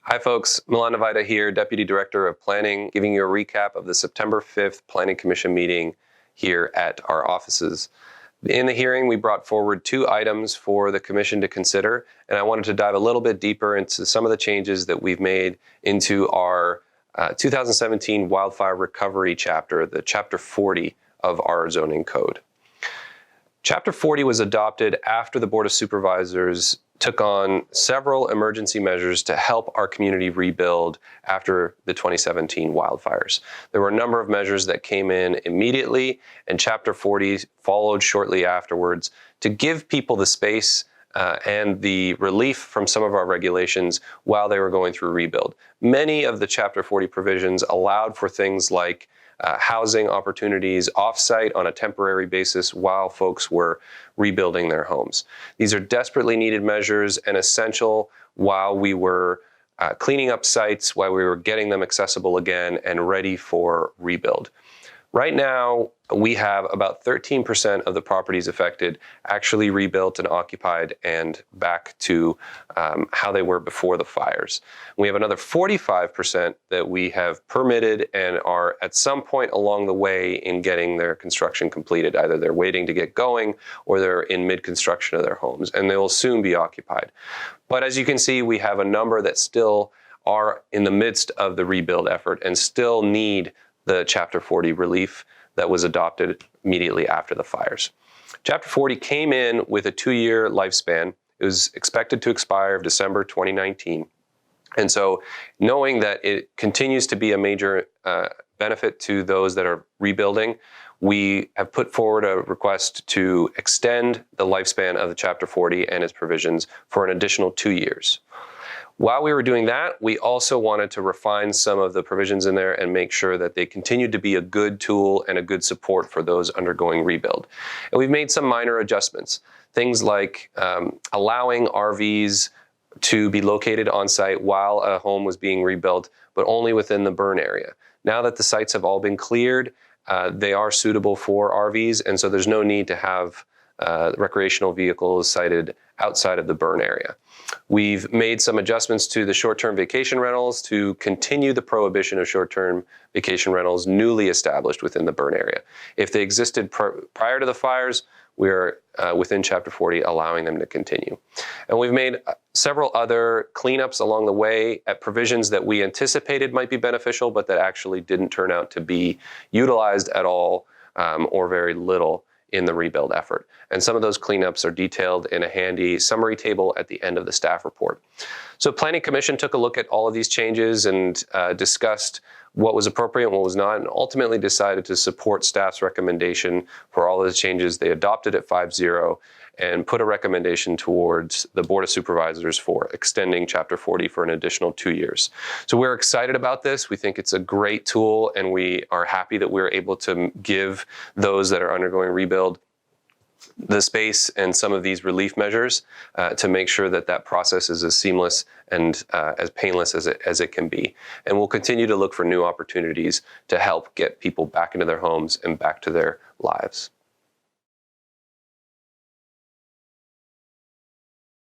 Hi folks, Milan Navaida here, Deputy Director of Planning, giving you a recap of the September 5th Planning Commission meeting here at our offices. In the hearing, we brought forward two items for the Commission to consider, and I wanted to dive a little bit deeper into some of the changes that we've made into our 2017 Wildfire Recovery Chapter, the Chapter 40 of our zoning code. Chapter 40 was adopted after the Board of Supervisors took on several emergency measures to help our community rebuild after the 2017 wildfires. There were a number of measures that came in immediately, and Chapter 40 followed shortly afterwards to give people the space and the relief from some of our regulations while they were going through rebuild. Many of the Chapter 40 provisions allowed for things like housing opportunities off-site on a temporary basis while folks were rebuilding their homes. These are desperately needed measures and essential while we were cleaning up sites, while we were getting them accessible again and ready for rebuild. Right now, we have about 13% of the properties affected actually rebuilt and occupied and back to how they were before the fires. We have another 45% that we have permitted and are at some point along the way in getting their construction completed. Either they're waiting to get going or they're in mid-construction of their homes, and they will soon be occupied. But as you can see, we have a number that still are in the midst of the rebuild effort and still need the Chapter 40 relief that was adopted immediately after the fires. Chapter 40 came in with a 2-year lifespan. It was expected to expire December 2019. And so knowing that it continues to be a major benefit to those that are rebuilding, we have put forward a request to extend the lifespan of the Chapter 40 and its provisions for an additional 2 years. While we were doing that, we also wanted to refine some of the provisions in there and make sure that they continued to be a good tool and a good support for those undergoing rebuild. And we've made some minor adjustments. Things like allowing RVs to be located on site while a home was being rebuilt, but only within the burn area. Now that the sites have all been cleared, they are suitable for RVs, and so there's no need to have recreational vehicles sited outside of the burn area. We've made some adjustments to the short-term vacation rentals to continue the prohibition of short-term vacation rentals newly established within the burn area. If they existed prior to the fires, we're within Chapter 40 allowing them to continue. And we've made several other cleanups along the way at provisions that we anticipated might be beneficial, but that actually didn't turn out to be utilized at all or very little in the rebuild effort. And some of those cleanups are detailed in a handy summary table at the end of the staff report. So Planning Commission took a look at all of these changes and discussed what was appropriate and what was not, and ultimately decided to support staff's recommendation for all of the changes. They adopted it 5-0 and put a recommendation towards the Board of Supervisors for extending Chapter 40 for an additional 2 years. So we're excited about this. We think it's a great tool, and we are happy that we're able to give those that are undergoing rebuild the space and some of these relief measures to make sure that that process is as seamless and as painless as it can be. And we'll continue to look for new opportunities to help get people back into their homes and back to their lives.